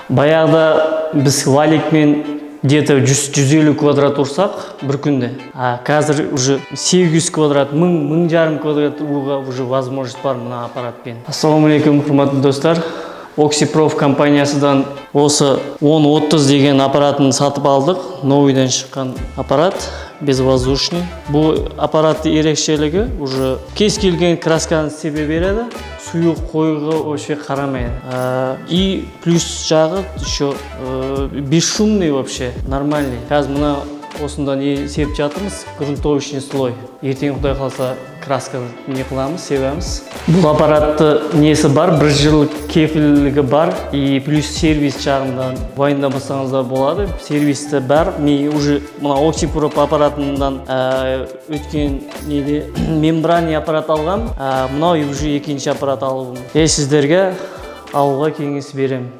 Баяғыда біз валикмен где-то 100-150 квадрат ұрсақ бір күнде. Қазір уже 800 квадрат, 1000 квадрат ұруға уже возможность бар мына аппаратпен. Ассалаумалейкум, құрметті достар. Oxyprof компаниясыдан осы 1030 деген аппаратын сатып алдық. Новыйдан шыққан аппарат, безвоздушный. Бұл аппаратты ерекшелігі уже кез келген красканы себе береді. Сұйық қойғы вообще қарамайды. И плюс жағы еще бесшумный вообще, нормальный. Қазір мына осында не себіп жатырмыз? Грунтовочный слой. Ертең құдай қалса краска не қыламыз, себеміз. Бұл аппаратты несі бар, 1 жыл кепілігі бар, и плюс сервис жағынан уайымдамасаңыздар болады. Сервисті бар. Мен уже мына Oxyprof аппаратынан өткен неде мембранный аппарат алғам. Мынау уже екінші аппарат алуым. Сіздерге алуға кеңес беремін.